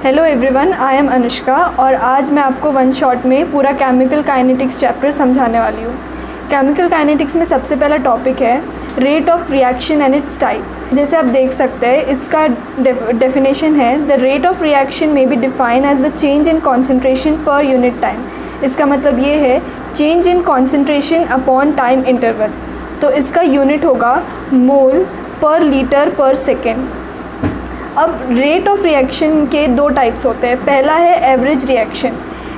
Hello everyone, I am Anushka और आज मैं आपको वन शॉट में पूरा केमिकल काइनेटिक्स चैप्टर समझाने वाली हूँ। केमिकल काइनेटिक्स में सबसे पहला टॉपिक है rate of reaction and its type. जैसे आप देख सकते हैं इसका डेफिनेशन है the rate of reaction may be define as the change in concentration per unit time. इसका मतलब ये है change in concentration upon time interval. तो इसका यूनिट होगा मोल पर लीटर पर सेकेंड। अब रेट ऑफ रिएक्शन के दो टाइप्स होते हैं। पहला है एवरेज रिएक्शन।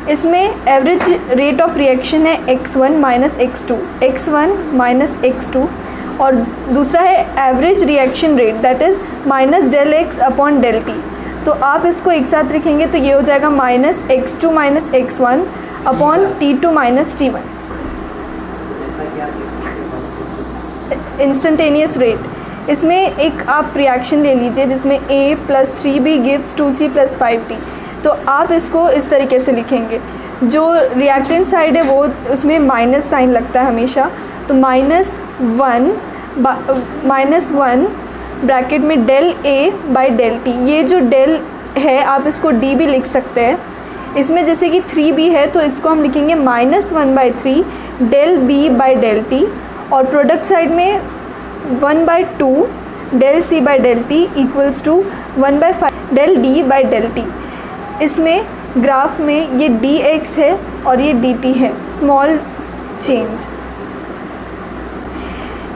इसमें एवरेज रेट ऑफ रिएक्शन है x1 minus x2, x1 minus x2। और दूसरा है average reaction rate that is minus del x upon del t. तो आप इसको एक साथ लिखेंगे तो ये हो जाएगा minus x2 minus x1 upon T2 minus T1। Instantaneous rate. इसमें एक आप रिएक्शन ले लीजिए जिसमें A plus 3B gives 2C plus 5D। तो आप इसको इस तरीके से लिखेंगे, जो रिएक्टेंट साइड है वो उसमें माइनस साइन लगता है हमेशा। तो -1 ब्रैकेट में del A by del T। ये जो डेल है आप इसको D भी लिख सकते हैं। इसमें जैसे कि 3B है तो इसको हम लिखेंगे -1/3 del B by del T। और प्रोडक्ट साइड में 1/2 del C by del T equals to 1/5 del D by del T। इसमें ग्राफ में ये dx है और ये dt है, small change.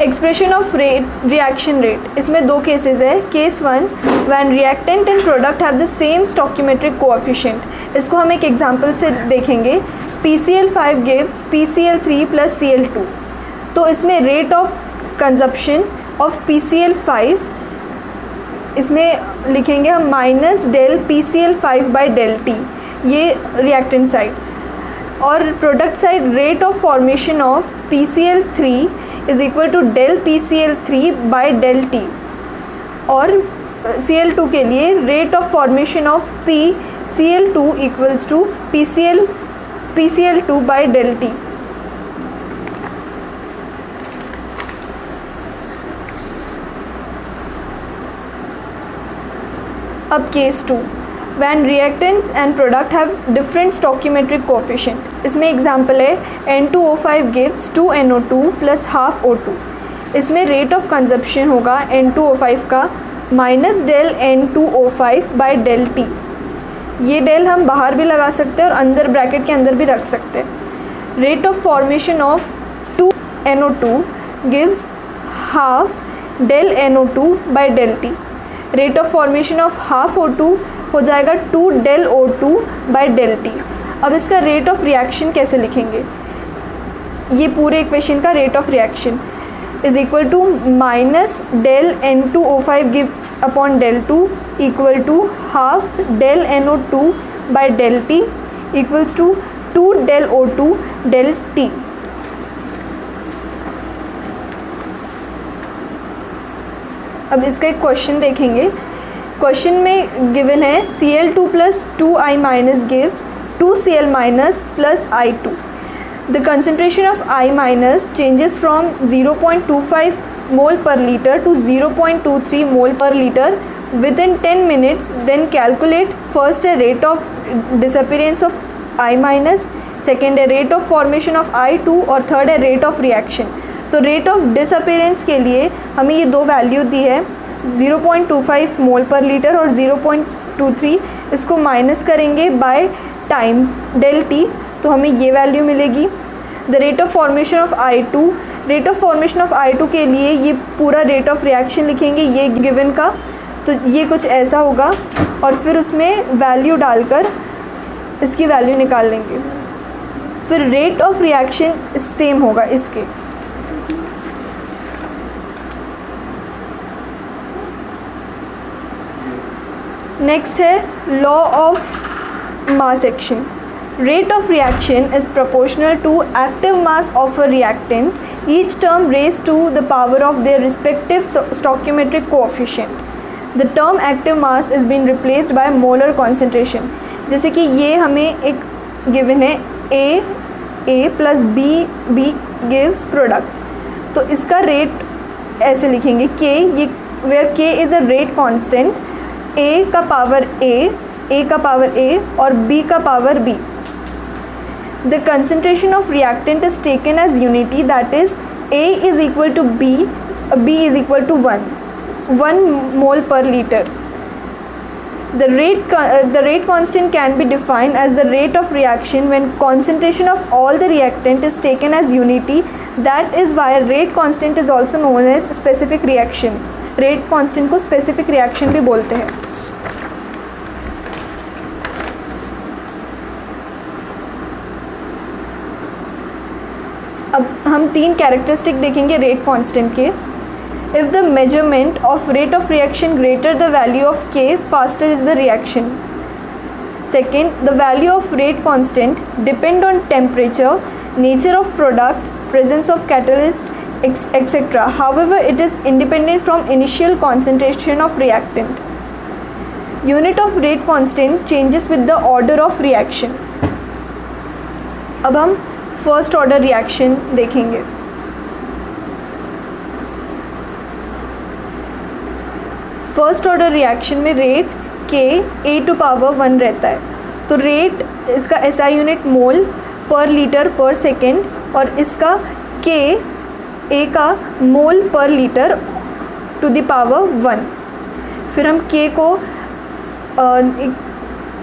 Expression of rate reaction rate. इसमें दो केसेस है। Case 1 when reactant and product have the same stoichiometric coefficient. इसको हम एक एग्जांपल से देखेंगे। PCl5 gives PCl3 plus Cl2। तो इसमें rate of consumption of PCl5 इसमें लिखेंगे हम minus del PCl5 by del T, ये रिएक्टेंट साइड। और product side rate of formation of PCl3 is equal to del PCl3 by del T। और Cl2 के लिए rate of formation of PCl2 equals to PCl2 by del T। अब case 2 when reactants and product have different stoichiometric coefficient. इसमें example है N2O5 gives 2NO2 plus half O2। इसमें rate of consumption होगा N2O5 का minus del N2O5 by del T। ये del हम बाहर भी लगा सकते हैं और अंदर ब्रैकेट के अंदर भी रख सकते हैं। Rate of formation of 2NO2 gives half del NO2 by del T। Rate of formation of half O2 हो जाएगा 2 del O2 by del T। अब इसका रेट ऑफ रिएक्शन कैसे लिखेंगे? ये पूरे इक्वेशन का rate of reaction is equal to minus del N2O5 give upon del 2 equal to half del NO2 by del T equals to 2 del O2 del T। अब इसका एक क्वेश्चन देखेंगे। Question में गिवन है Cl2 plus 2I minus gives 2Cl minus plus I2। The concentration of I minus changes from 0.25 mole per litre to 0.23 mole per litre within 10 minutes. Then calculate first है rate of disappearance of I minus, second है rate of formation of I2 और third है rate of reaction. तो rate of disappearance के लिए हमें ये दो वैल्यू दी है 0.25 मोल पर लीटर और 0.23। इसको माइनस करेंगे बाय टाइम डेल T तो हमें ये वैल्यू मिलेगी। The rate of formation of I2, rate of formation of I2 के लिए ये पूरा रेट ऑफ रिएक्शन लिखेंगे ये गिवन का। तो ये कुछ ऐसा होगा और फिर उसमें वैल्यू डालकर इसकी वैल्यू निकाल लेंगे। फिर रेट ऑफ रिएक्शन सेम होगा इसके। नेक्स्ट है law of mass action. Rate of reaction is proportional to active mass of a reactant, each term raise to the power of their respective stoichiometric coefficient. The term active mass is been replaced by molar concentration. जैसे कि ये हमें एक given है A plus B gives product. तो इसका rate ऐसे लिखेंगे K, ये where K is a rate constant, A का पावर A A का पावर A और B का power B. The concentration of reactant is taken as unity, that is A is equal to B, B is equal to 1 mole per liter. The rate constant can be defined as the rate of reaction when concentration of all the reactant is taken as unity. That is why rate constant is also known as specific reaction. Rate constant को specific reaction भी बोलते हैं. अब हम 3 characteristic देखेंगे rate constant K. If the measurement of rate of reaction greater the value of K, faster is the reaction. Second, the value of rate constant depend on temperature, nature of product, presence of catalyst, etc. However, it is independent from initial concentration of reactant. Unit of rate constant changes with the order of reaction. अब हम first order reaction देखेंगे. First order reaction में rate के A⁻1 रहता है. तो rate इसका SI unit mole per litre पर सेकेंड और इसका के A का मोल per litre to the power 1. फिर हम के को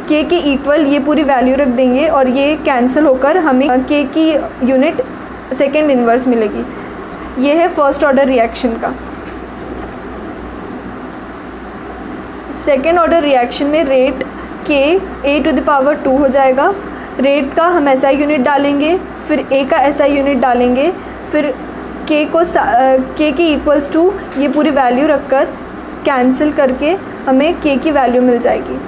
के के इक्वल ये पूरी वैल्यू रख देंगे और ये कैंसिल होकर हमें के की यूनिट सेकेंड इन्वर्स मिलेगी. ये है फर्स्ट ऑर्डर रिएक्शन का. सेकेंड ऑर्डर रिएक्शन में रेट के A⁻2 हो जाएगा. रेट का हम SI यूनिट डालेंगे, फिर A का SI यूनिट डालेंगे, फिर के को के इक्वल्स टू ये पूरी वैल्यू रखकर कैंसिल करके हमें के की वैल्यू मिल जाएगी.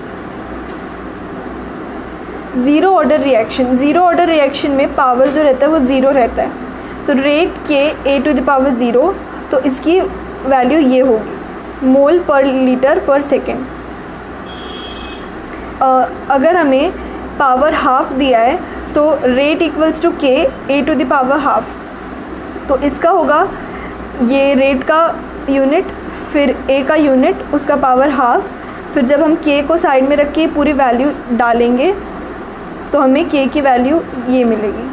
ज़ीरो ऑर्डर रिएक्शन में पावर जो रहता है वो ज़ीरो रहता है. तो रेट के A⁻0, तो इसकी वैल्यू ये होगी मोल पर लीटर पर सेकेंड. अगर हमें पावर हाफ दिया है तो रेट इक्वल्स टू के A⁻½ तो इसका होगा ये रेट का यूनिट, फिर A का यूनिट, उसका पावर हाफ. फिर जब हम के को साइड में रख के पूरी वैल्यू डालेंगे तो हमें के की वैल्यू ये मिलेगी.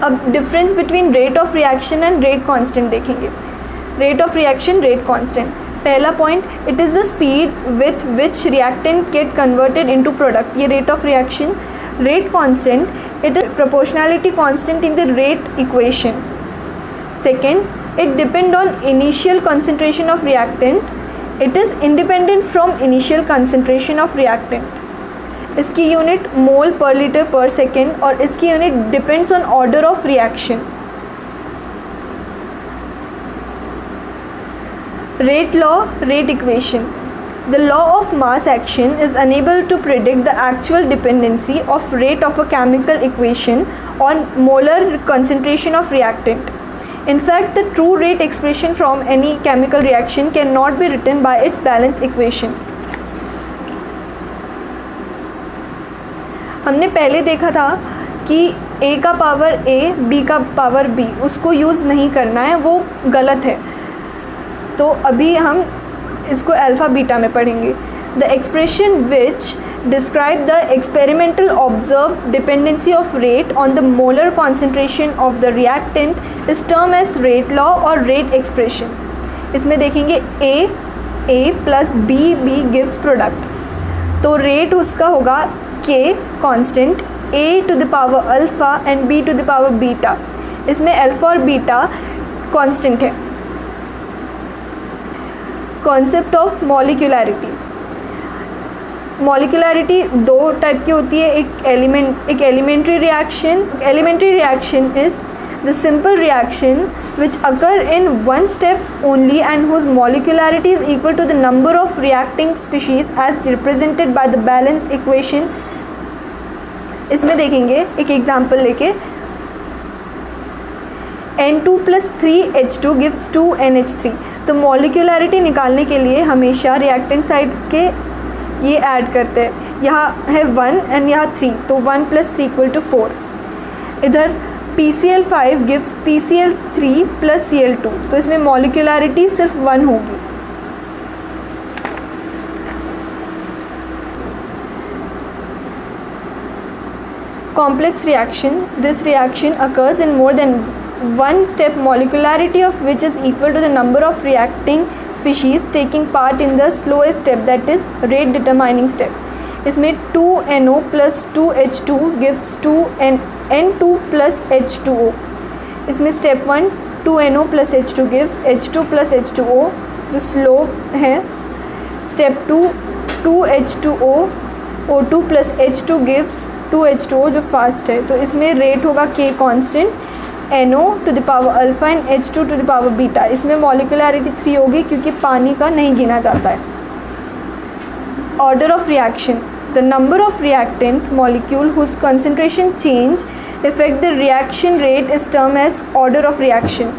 अब difference between rate of reaction and rate constant देखेंगे. Rate of reaction, rate constant. पहला point, it is the speed with which reactant get converted into product. ये rate of reaction. Rate constant, it is proportionality constant in the rate equation. Second, it depend on initial concentration of reactant. It is independent from initial concentration of reactant. इसकी unit mole per litre पर second और इसकी unit depends on order of reaction. Rate law, rate equation. The law of mass action is unable to predict the actual dependency of rate of a chemical equation on molar concentration of reactant. In fact, the true rate expression from any chemical reaction cannot be written by its balance equation. हमने पहले देखा था कि A का power A, B का power B, उसको use नहीं करना है, वो गलत है. तो अभी हम इसको अल्फ़ा बीटा में पढ़ेंगे. The expression which describe the experimental observed dependency of rate on the molar concentration of the reactant is termed as rate law or rate expression. इसमें देखेंगे A plus B gives product. तो rate उसका होगा K constant, A⁻α and B⁻β. इसमें alpha और beta constant है. Concept of molecularity. Molecularity दो type की होती है. एक elementary reaction. Elementary reaction is the simple reaction which occur in one step only and whose molecularity is equal to the number of reacting species as represented by the balance equation. इसमें देखेंगे एक example लेके. N2 + 3H2 gives 2NH3. तो मॉलिक्यूलैरिटी निकालने के लिए हमेशा reactant side के ये ऐड करते हैं. यहाँ है 1 एंड यहाँ 3, तो 1 + 3 = 4. इधर PCl5 gives PCl3 plus Cl2, तो इसमें मॉलिक्यूलरिटी सिर्फ 1 होगी। Complex reaction, this reaction occurs in more than one step, molecularity of which is equal to the number of reacting species taking part in the slowest step, that is rate determining step. इसमें 2NO plus 2H2 gives 2N2 plus H2O. इसमें step 1 2NO plus H2 gives H2 plus H2O जो slow है। step 2 2H2O O2 plus H2 gives 2H2O जो fast है। तो इसमें rate होगा K constant, NO to the power alpha and H2 to the power beta. इसमें molecularity 3 होगी क्योंकि पानी का नहीं गिना जाता है। Order of reaction, the number of reactant molecule whose concentration change effect the reaction rate is term as order of reaction.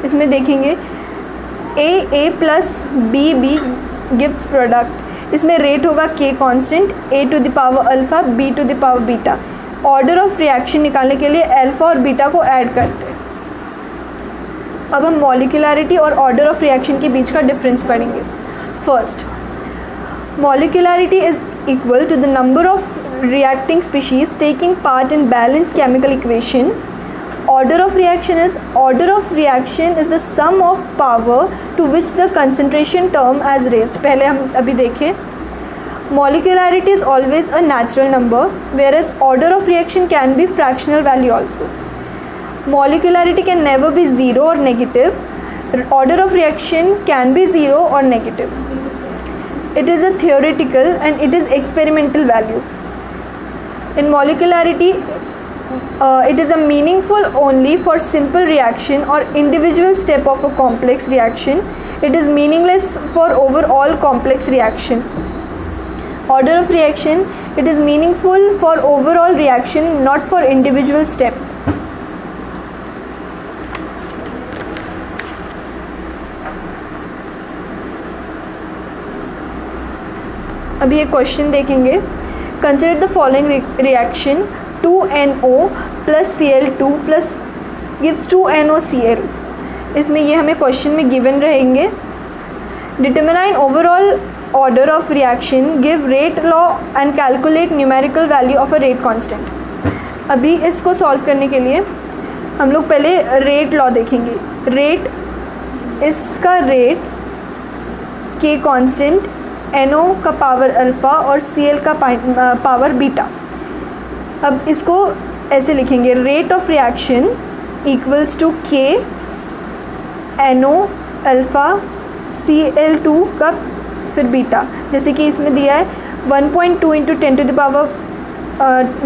इसमें देखेंगे A plus B gives product, इसमें रेट होगा K constant, A to the power alpha B to the power beta. Order of reaction निकालने के लिए alpha और beta को add करते हैं। अब हम मॉलिक्यूलरिटी और ऑर्डर ऑफ रिएक्शन के बीच का डिफरेंस पढ़ेंगे। First, molecularity is equal to the number of reacting species taking part in balanced chemical equation. Order of reaction is the sum of power to which the concentration term as raised. पहले हम अभी देखें, molecularity is always a natural number, whereas order of reaction can be fractional value also. Molecularity can never be 0 or negative. Order of reaction can be 0 or negative. It is a theoretical and it is experimental value. In molecularity, it is a meaningful only for simple reaction or individual step of a complex reaction. It is meaningless for overall complex reaction. Order of reaction, it is meaningful for overall reaction, not for individual step. अभी ये question देखेंगे। Consider the following reaction, 2NO plus Cl2 plus gives 2NoCl. इसमें ये हमें question में given रहेंगे। Determine overall order of reaction, give rate law and calculate numerical value of a rate constant. अभी इसको सॉल्व करने के लिए हम लोग पहले रेट लॉ देखेंगे। रेट, इसका रेट K कांस्टेंट, NO का पावर अल्फ़ा और Cl का पावर बीटा। अब इसको ऐसे लिखेंगे, rate of reaction equals to K NO alpha Cl2 का फिर बीटा। जैसे कि इसमें दिया है 1.2 into 10 to the power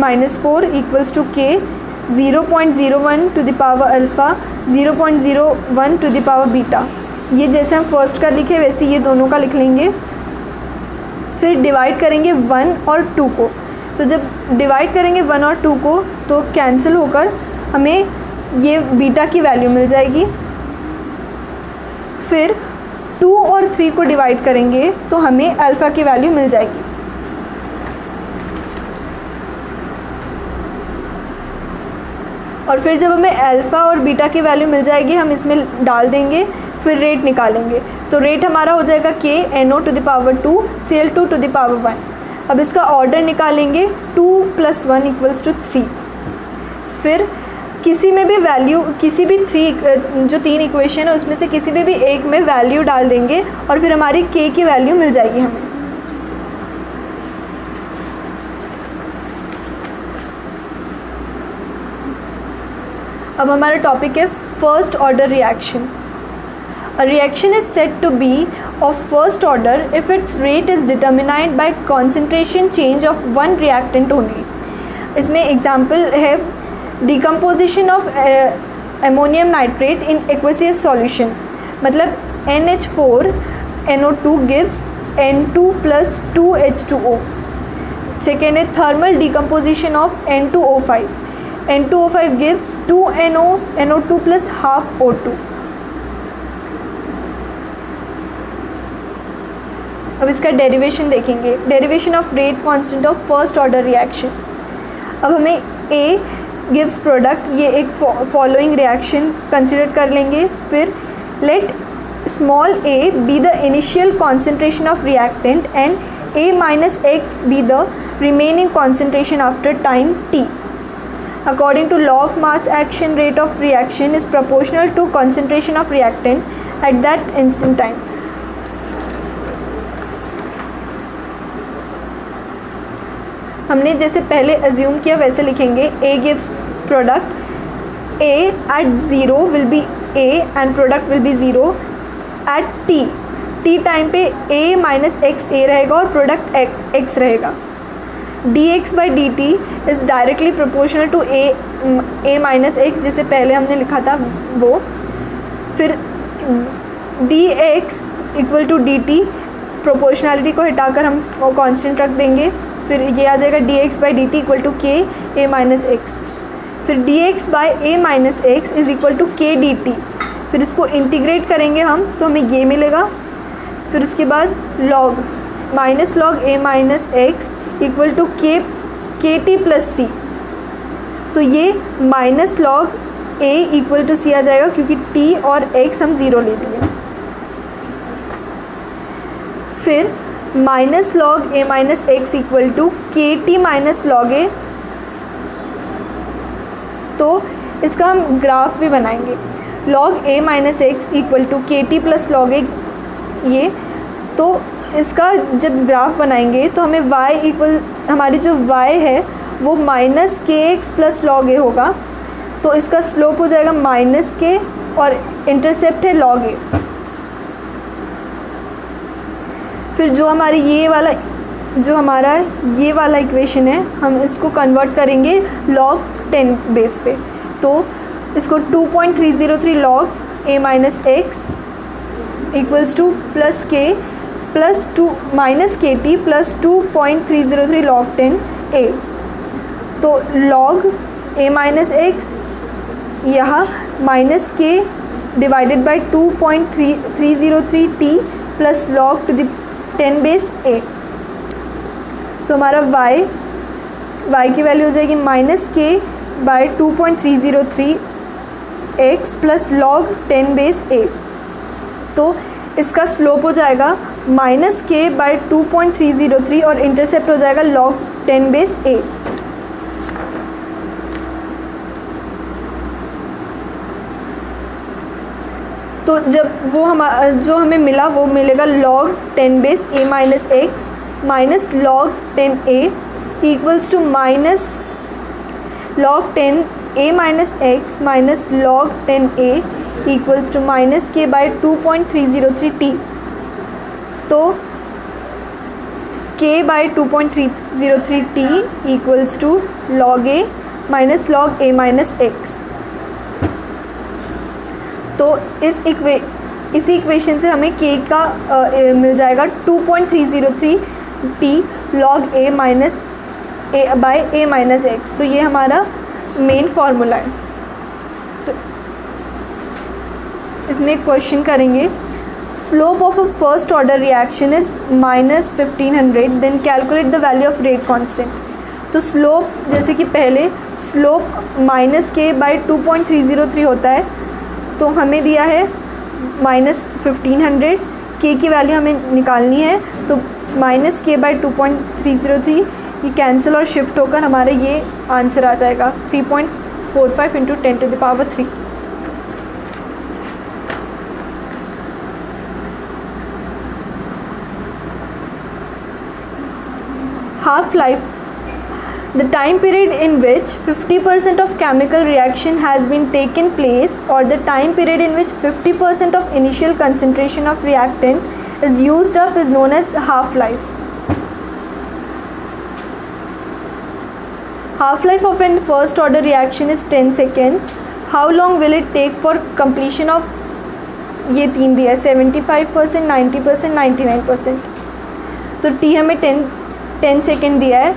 -4 equals to K 0.01 to the power alpha 0.01 to the power beta. ये जैसे हम फर्स्ट का लिखे वैसे ये दोनों का लिख लेंगे। फिर डिवाइड करेंगे 1 और 2 को, तो जब डिवाइड करेंगे 1 और 2 को तो कैंसिल होकर हमें ये बीटा की वैल्यू मिल जाएगी। फिर 2 और 3 को डिवाइड करेंगे तो हमें अल्फ़ा की वैल्यू मिल जाएगी। और फिर जब हमें अल्फ़ा और बीटा की वैल्यू मिल जाएगी हम इसमें डाल देंगे, फिर रेट निकालेंगे। तो रेट हमारा हो जाएगा K NO to the power 2 Cl2 to the power 1। अब इसका ऑर्डर निकालेंगे, 2 + 1 इक्वल्स टू 3। फिर किसी में भी वैल्यू, किसी भी जो 3 इक्वेशन है उसमें से किसी भी एक में वैल्यू डाल देंगे और फिर हमारी K की वैल्यू मिल जाएगी हमें। अब हमारा टॉपिक है first order reaction. A reaction is said to be of first order if its rate is determined by concentration change of one reactant only. इसमें एग्जाम्पल है decomposition of ammonium nitrate in aqueous solution, मतलब NH4 NO2 gives N2 plus 2H2O. Second है thermal decomposition of N2O5. N2O5 gives 2NO NO2 plus half O2. अब इसका derivation देखेंगे, derivation of rate constant of first order reaction. अब हमें A gives product, ये एक following reaction consider कर लेंगे. फिर let small a be the initial concentration of reactant and a minus x be the remaining concentration after time t. According to law of mass, action rate of reaction is proportional to concentration of reactant at that instant time. हमने जैसे पहले assume किया वैसे लिखेंगे. a gives product, a at 0 will be a and product will be 0 at t time पे a minus x a रहेगा और product x रहेगा. dx by dt is directly proportional to a minus x, जैसे पहले हमने लिखा था वो. फिर dx equal to dt, proportionality को हटाकर हम कांस्टेंट रख देंगे. फिर ये आ जाएगा dx by dt equal to k a minus x. फिर dx by a minus x is equal to k dt. फिर इसको इंटीग्रेट करेंगे हम तो हमें ये मिलेगा. फिर उसके बाद log minus log a minus x equal to के टी प्लस सी. तो ये minus log a equal to C आ जाएगा क्योंकि t और x हम ज़ीरो ले लिए. फिर minus log a minus x equal to के टी माइनस लॉग a. तो इसका हम ग्राफ भी बनाएंगे. Log a minus x equal to के टी प्लस लॉग ए. ये तो इसका जब ग्राफ बनाएंगे तो हमें y इक्वल, हमारी जो y है वो माइनस के एक्स प्लस लॉग ए होगा. तो इसका स्लोप हो जाएगा माइनस के और इंटरसेप्ट है लॉग ए. फिर जो हमारी ये वाला इक्वेशन है हम इसको कन्वर्ट करेंगे लॉग 10 बेस पे. तो इसको 2.303 log a minus x equals two plus के प्लस 2 माइनस के टी प्लस 2.303 लॉग 10 a. तो लॉग a माइनस एक्स यहाँ माइनस के divided by 2.303 t plus log to the 10 base a. तो हमारा y की वैल्यू हो जाएगी minus k by 2.303 x plus log 10 base a. तो इसका स्लोप हो जाएगा माइनस के बाई 2.303 और इंटरसेप्ट हो जाएगा लॉग 10 बेस a. तो जब वो जो हमें मिला वो मिलेगा log 10 base a minus x minus log 10 a equals to minus log 10 a minus x minus log 10 a equals to minus k by 2.303 t. तो k by 2.303 t equals to log a minus log a minus x. तो इसी equation से हमें k का मिल जाएगा 2.303 t log a minus a by a minus x. तो ये हमारा मेन फार्मूला है. तो इसमें एक क्वेश्चन करेंगे. Slope of a first order reaction is minus 1500, then calculate the value of rate constant. तो स्लोप जैसे कि पहले स्लोप माइनस के बाई 2.303 होता है. तो हमें दिया है माइनस 1500, के की वैल्यू हमें निकालनी है. तो माइनस के बाई 2.303 ये कैंसिल और शिफ्ट होकर हमारे ये आंसर आ जाएगा 3.45 into 10 to the power 3. Half life, the time period in which 50% of chemical reaction has been taken place or the time period in which 50% of initial concentration of reactant is used up is known as half-life. Half-life of a first order reaction is 10 seconds. How long will it take for completion of, ये तीन दिया है 75%, 90%, 99%. तो t हमें 10 second दिया है.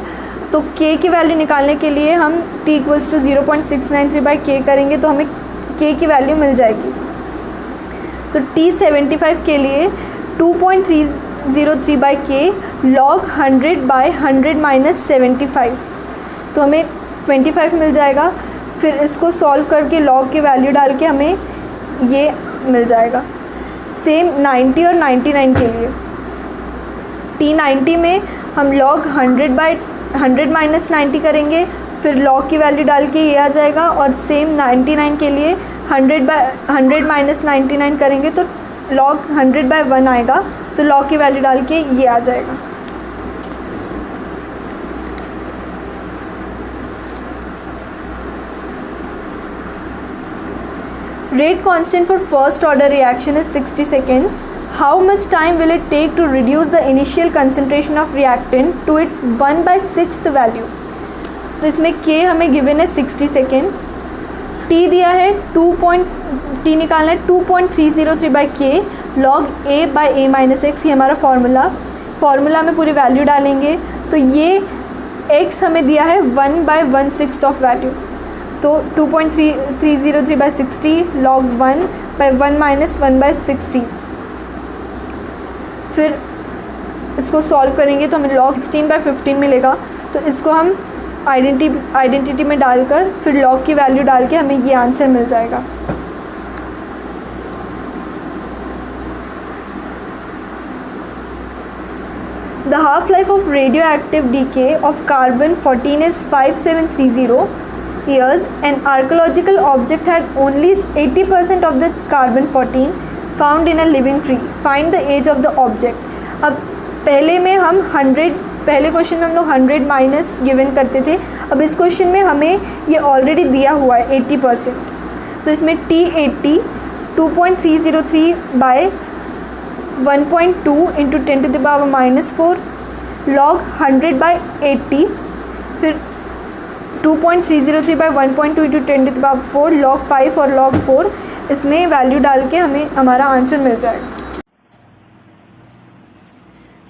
तो k की वैल्यू निकालने के लिए हम t equals to 0.693 by k करेंगे तो हमें k की वैल्यू मिल जाएगी. तो t 75 के लिए 2.303 by k log 100 by 100 minus 75. तो हमें 25 मिल जाएगा. फिर इसको सॉल्व करके लॉग की वैल्यू डाल के हमें ये मिल जाएगा। सेम 90 और 99 के लिए T90 में हम log 100 माइनस 90 करेंगे, फिर log की वैल्यू डाल के ये आ जाएगा। और सेम 99 के लिए 100 माइनस 99 करेंगे तो log 100/1 आएगा, तो log की वैल्यू डाल के ये आ जाएगा। Rate constant for first order reaction is 60 seconds. How much time will it take to reduce the initial concentration of reactant to its 1/6th value? तो इसमें K हमें गिवन है 60 सेकेंड, T दिया है T निकालना है 2.303/K log A/A-x, ये हमारा फार्मूला में पूरी वैल्यू डालेंगे तो ये x हमें दिया है 1/1/6 ऑफ वैल्यू, तो 2.303/60 log 1/1 माइनस 1/60। फिर इसको सॉल्व करेंगे तो हमें log 16/15 मिलेगा, तो इसको हम आइडेंटिटी में डालकर फिर log की वैल्यू डाल के हमें ये आंसर मिल जाएगा। The half-life of radioactive decay of carbon-14 is 5730 years. An archaeological object had only 80% of the carbon-14 found in a living tree. Find the age of the object. अब पहले question में हम लोग 100 माइनस गिवन करते थे, अब इस question में हमें ये ऑलरेडी दिया हुआ है 80%, तो इसमें T80 2.303/1.2 इंटू 10⁻⁻4 log 100/80, फिर 2.303/1.2 इंटू 10⁻4 log 5 और log 4, इसमें वैल्यू डाल के हमें हमारा आंसर मिल जाएगा।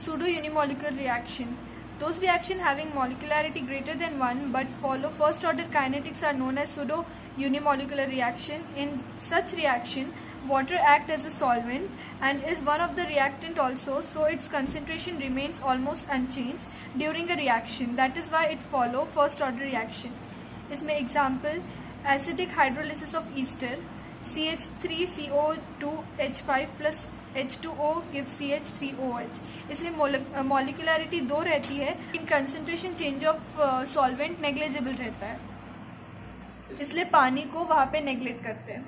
Pseudo unimolecular reaction. Those reactions having molecularity greater than 1 but follow first order kinetics are known as pseudo unimolecular reaction. In such reaction, water acts as a solvent and is one of the reactant also, so its concentration remains almost unchanged during a reaction. That is why it follow first order reaction. इसमें example acidic hydrolysis of ester, CH3CO2H5 plus H2O gives CH3OH. इसलिए molecularity 2 रहती है, in concentration change of solvent negligible रहता है, इसलिए पानी को वहाँ पे नेग्लेक्ट करते हैं।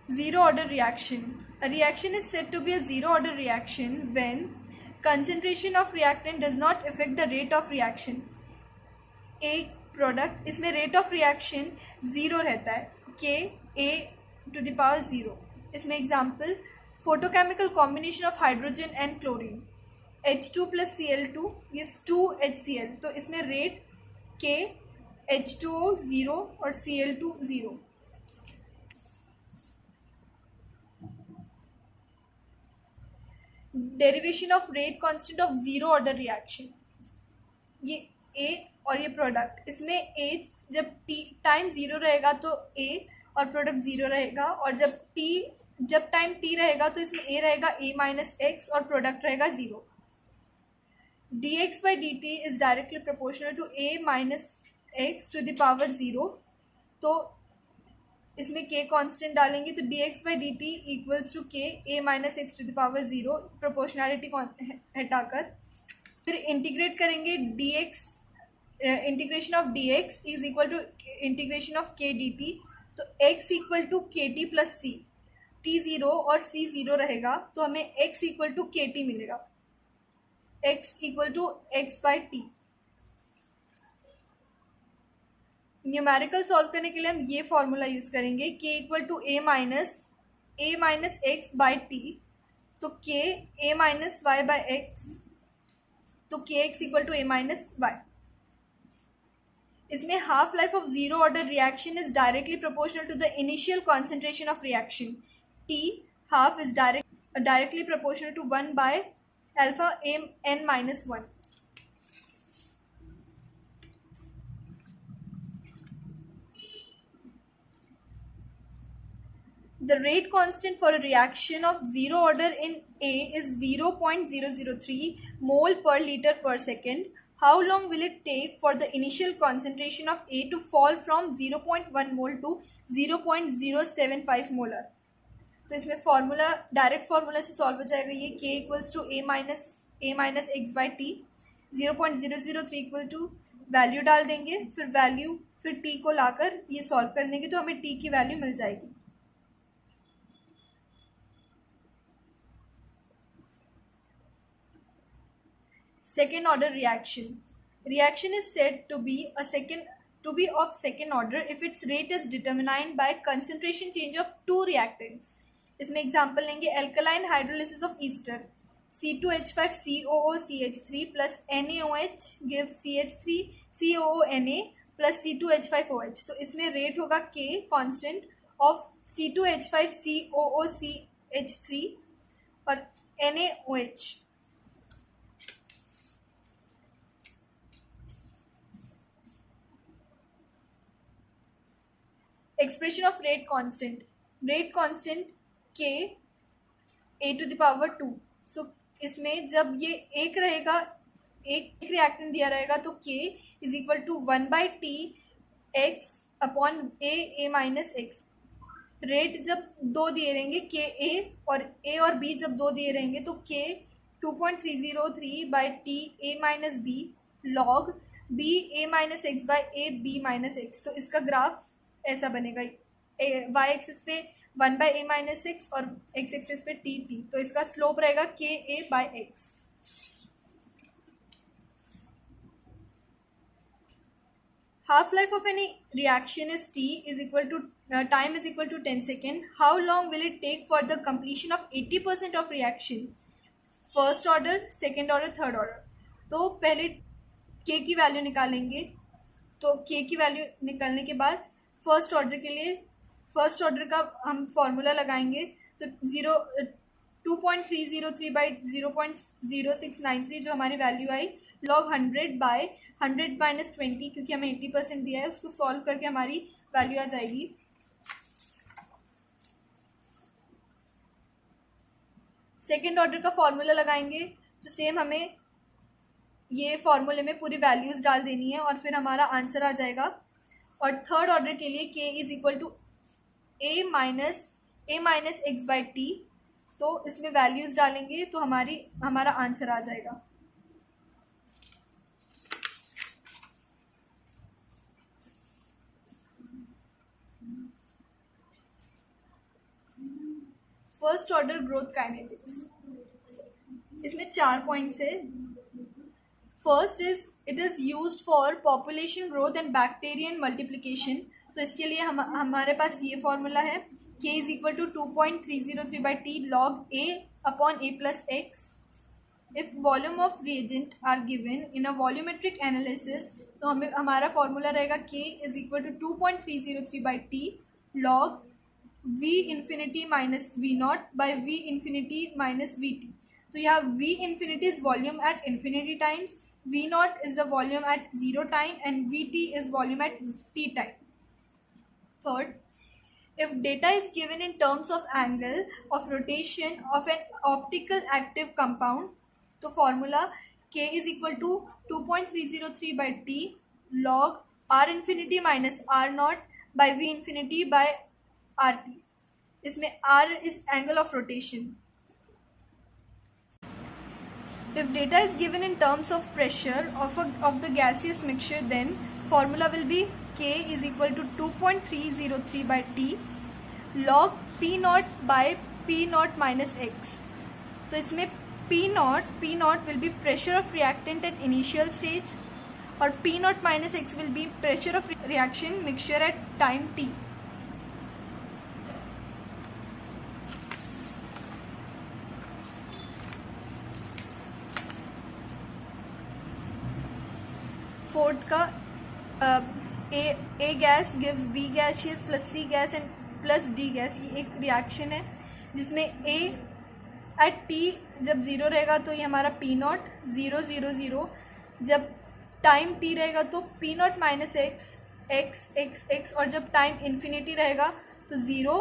Zero order reaction. A reaction is said to be a zero order reaction when concentration of reactant does not affect the rate of reaction. एक प्रोडक्ट, इसमें रेट ऑफ रिएक्शन 0 रहता है, Ka⁴ इसमें example photochemical combination of hydrogen and chlorine, H2 plus Cl2 gives 2HCl, तो इसमें rate K, H2O 0 और Cl2 0। Derivation of rate constant of zero order reaction, ये A और ये प्रोडक्ट, इसमें A जब टाइम 0 रहेगा तो A और प्रोडक्ट 0 रहेगा, और जब टाइम T रहेगा तो इसमें A रहेगा A-x और प्रोडक्ट रहेगा 0। dx/dt is directly proportional to A-x⁴, तो इसमें K कांस्टेंट डालेंगे तो dx/dt equals to K A-x⁴, proportionality हटाकर फिर इंटीग्रेट करेंगे integration of dx is equal to integration of K dt, तो x equal to KT plus C, T 0 और C 0 रहेगा तो हमें x इक्वल टू KT मिलेगा, x equal to x/T। Numerical solve करने के लिए हम ये फॉर्मूला यूज करेंगे, K इक्वल टू A-x/T, तो K A-y/x, तो Kx इक्वल टू A-y। इसमें half life of zero order reaction is directly proportional to the initial concentration of reaction, T half is directly proportional to 1/α(n-1). The rate constant for a reaction of zero order in A is 0.003 mole per liter per second. How long will it take for the initial concentration of A to fall from 0.1 mole to 0.075 molar? तो इसमें formula direct formula से solve हो जाएगा ये k equals to a minus x by t. 0.003 equal to value डाल देंगे, फिर value फिर t को लाकर ये सॉल्व कर देंगे तो हमें t की वैल्यू मिल जाएगी. Second order reaction. Reaction is said to be of second order if its rate is determined by concentration change of two reactants. इसमें एग्जाम्पल लेंगे alkaline hydrolysis of ester. C2H5COOCH3 plus NaOH gives CH3COONA plus C2H5OH. तो इसमें rate होगा K constant of C2H5COOCH3 और NaOH. Expression of rate constant k a to the power 2. So इसमें जब ये एक रहेगा, एक रिएक्टेंट दिया रहेगा तो k is equal to 1/t x upon a minus x. Rate जब दो दिए रहेंगे k a और b जब दो दिए रहेंगे तो k 2.303/t a minus b log b a minus x by a b minus x. तो इसका ग्राफ ऐसा बनेगा, वाई एक्सिस पे 1/a माइनस एक्स और एक्स एक्सिस पे t. तो इसका स्लोप रहेगा k a by x. Half life of any reaction is t is equal to time is equal to 10 second. How long will it take for the completion of 80% of reaction? First order, second order, third order. तो पहले k की value निकालेंगे. तो k की value निकालने के बाद first order के लिए फर्स्ट ऑर्डर का हम फॉर्मूला लगाएंगे. तो 2.303/0.0693 जो हमारी वैल्यू आई log 100/100 माइनस 20 क्योंकि हमें 80% दिया है, उसको सॉल्व करके हमारी वैल्यू आ जाएगी. सेकेंड ऑर्डर का फॉर्मूला लगाएंगे तो सेम हमें ये फॉर्मूले में पूरी वैल्यूज डाल देनी है और फिर हमारा आंसर आ जाएगा. और थर्ड ऑर्डर के लिए k is equal to a minus x by t. तो इसमें वैल्यूज डालेंगे तो हमारा आंसर आ जाएगा. First order growth kinetics. इसमें 4 पॉइंट्स है. First is it is used for population growth and bacterial multiplication. तो इसके लिए हमारे पास ये फॉर्मूला है k is equal to 2.303/t log a upon a plus x. If volume of reagent are given in a volumetric analysis तो हमारा formula रहेगा k is equal to 2.303/t log v infinity minus v naught by v infinity minus vt. तो यहाँ v infinity is volume at infinity times, v naught is the volume at 0 time and vt is volume at t time. Third, if data is given in terms of angle of rotation of an optical active compound, तो formula k is equal to 2.303/t log r infinity minus r naught by v infinity by rt. इसमें r is angle of rotation. If data is given in terms of pressure of the gaseous mixture, then formula will be k is equal to 2.303/t log p naught by p naught minus x. तो इसमें p naught will be pressure of reactant at initial stage और p naught minus x will be pressure of reaction mixture at time t. Fourth का A gas gives B gaseous plus C gas and plus D gas. ये एक reaction है जिसमें ए at T जब 0 रहेगा तो ये हमारा पी नॉट 0 0 0. जब टाइम टी रहेगा तो p not minus x x x x और जब टाइम इन्फिनिटी रहेगा तो 0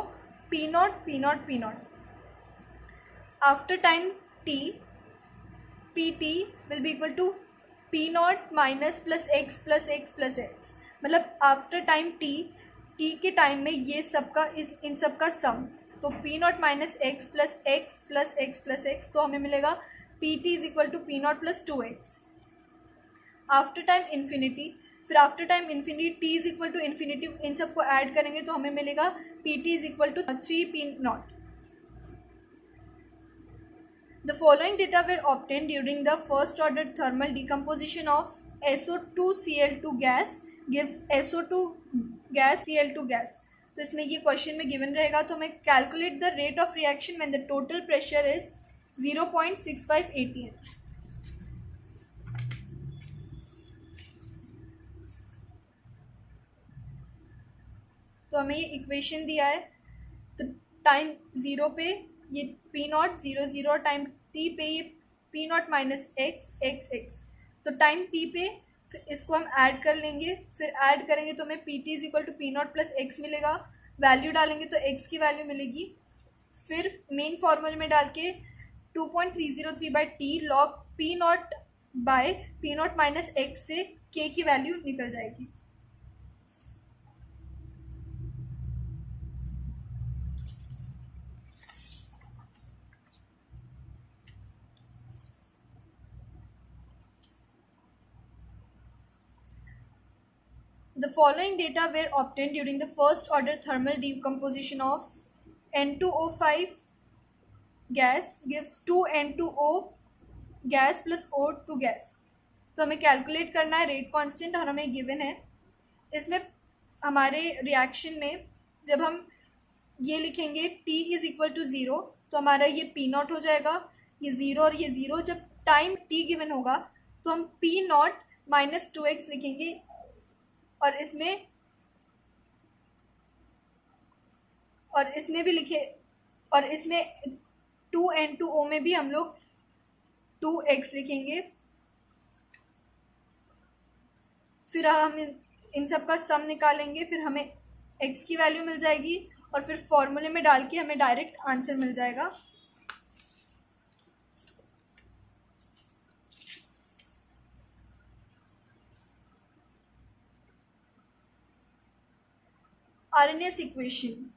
p not p not p not. After time t p t will be equal to P not minus plus x plus x plus x, मतलब after time t के time में ये सबका इन सब का सम, तो p not minus x plus x plus x plus x, तो हमें मिलेगा P T is equal to P not plus 2x। After time infinity, फिर after time infinity T is equal to infinity, इन सबको add करेंगे तो हमें मिलेगा P T is equal to 3 P not. The following data were obtained during the first order thermal decomposition of SO2Cl2 gas gives SO2 gas Cl2 gas। तो इसमें ये question में गिवन रहेगा, तो हमें calculate the rate of reaction when the total pressure is 0.65 atm। तो हमें ये इक्वेशन दिया है, तो टाइम ज़ीरो पे ये पी नॉट 0 और टाइम टी पे ये P not minus x x x, तो टाइम टी पे फिर इसको हम ऐड कर लेंगे, फिर ऐड करेंगे तो हमें p T is equal to P not plus x मिलेगा, वैल्यू डालेंगे तो एक्स की वैल्यू मिलेगी, फिर मेन फॉर्मूले में डाल के 2.303 by T log P not by P not minus x से के की वैल्यू निकल जाएगी। The following data were obtained during the first order thermal decomposition of N2O5 gas gives 2N2O gas plus O2 gas। तो हमें calculate करना है rate constant और हमें गिवन है। इसमें हमारे रिएक्शन में जब हम ये लिखेंगे T इज इक्वल टू 0, तो हमारा ये P नॉट हो जाएगा, ये 0 और ये 0। जब टाइम T गिवन होगा तो हम P नॉट माइनस 2x लिखेंगे, और इसमें भी लिखे, और इसमें 2N2O में भी हम लोग 2x लिखेंगे, फिर हम इन सब का सम निकालेंगे, फिर हमें x की वैल्यू मिल जाएगी, और फिर फॉर्मूले में डाल के हमें डायरेक्ट आंसर मिल जाएगा। आरएनएस इक्वेशन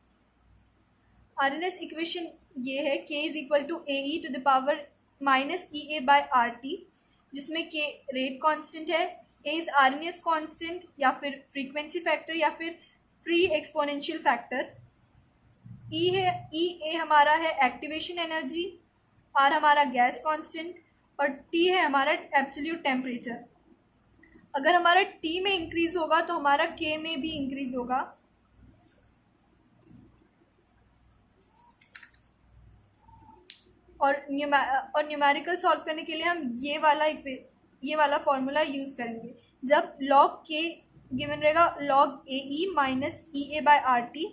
ये है k is equal to a e to the power minus e a by r t, जिसमें k रेट कांस्टेंट है, a इज आरएनएस कांस्टेंट या फिर फ्रीक्वेंसी फैक्टर या फिर pre exponential factor, e a हमारा है एक्टिवेशन एनर्जी, आर हमारा gas constant, और टी है हमारा एब्सोल्यूट टेम्परेचर। अगर हमारा टी में इंक्रीज होगा तो हमारा के में भी इंक्रीज होगा। और न्यूमेरिकल सॉल्व करने के लिए हम ये वाला फॉर्मूला यूज करेंगे। जब लॉग के गिवन रहेगा log A E minus e a by r T,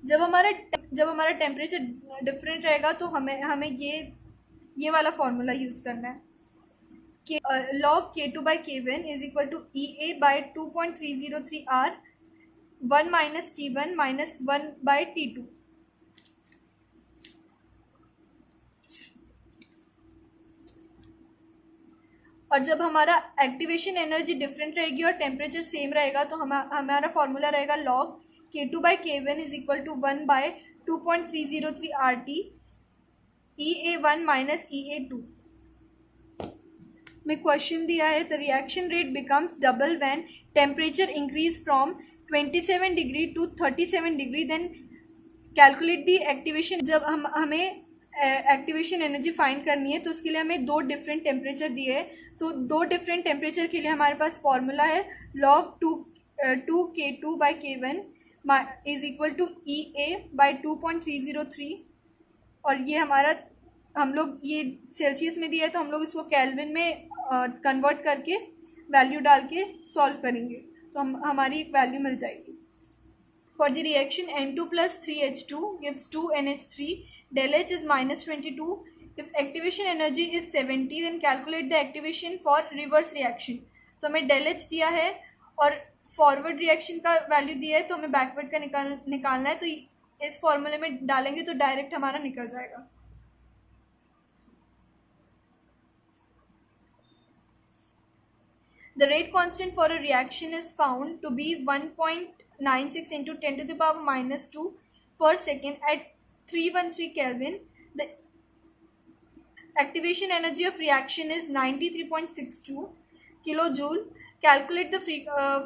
जब हमारा टेम्परेचर डिफरेंट रहेगा तो हमें ये वाला फॉर्मूला यूज करना है। Log k two by k one is equal to e a by 2.303 r 1 minus t one minus 1 by t two. और जब हमारा एक्टिवेशन एनर्जी डिफरेंट रहेगी और टेम्परेचर सेम रहेगा तो हमारा फॉर्मूला रहेगा log k two by k one is equal to 1 by 2.303 r t e a one minus e a two. में क्वेश्चन दिया है the reaction rate becomes double when temperature increase from 27 degree to 37 degree, then calculate the activation. जब हमें activation energy find करनी है तो उसके लिए हमें 2 डिफरेंट टेम्परेचर दिए है, तो 2 डिफरेंट टेम्परेचर के लिए हमारे पास फॉर्मूला है log 2 k two by k one is equal to e a by 2.303, और ये हम लोग ये सेल्सियस में दिया है तो हम लोग इसको केल्विन में कन्वर्ट करके वैल्यू डाल के सॉल्व करेंगे तो हमारी एक वैल्यू मिल जाएगी। For the reaction N2 plus 3H2 gives 2NH3, del H is minus 22. If activation energy is 70, then calculate the activation for reverse reaction। तो हमें del H दिया है और फॉरवर्ड रिएक्शन का वैल्यू दिया है, तो हमें बैकवर्ड का निकालना है। तो इस फॉर्मूले में डालेंगे तो डायरेक्ट हमारा निकल जाएगा। The rate constant for a reaction is found to be 1.96 into 10 to the power minus 2 per second at 313 Kelvin. The activation energy of reaction is 93.62 kilojoule. Calculate the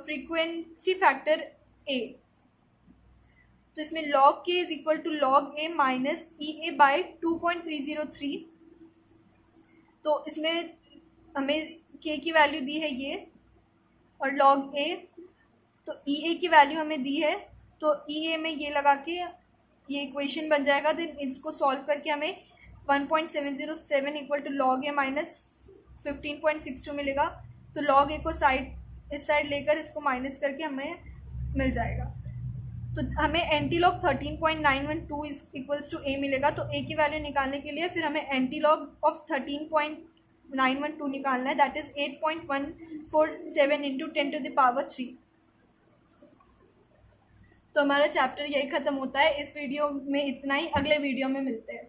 frequency factor A. तो इसमें log K is equal to log A minus EA by 2.303। तो इसमें हमें K की value दी है ये और log A, तो EA की वैल्यू हमें दी है, तो EA में ये लगा के ये इक्वेशन बन जाएगा। देन इसको सॉल्व करके हमें 1.707 इक्वल टू log A माइनस 15.62 मिलेगा। तो log A को इस साइड लेकर इसको माइनस करके हमें मिल जाएगा। तो हमें anti log 13.912 equals to A मिलेगा। तो A की वैल्यू निकालने के लिए फिर हमें एंटी लॉग ऑफ 13.912 निकालना है, that is 8.147 into 10 to the power 3। तो हमारा चैप्टर यही ख़त्म होता है। इस वीडियो में इतना ही, अगले वीडियो में मिलते हैं।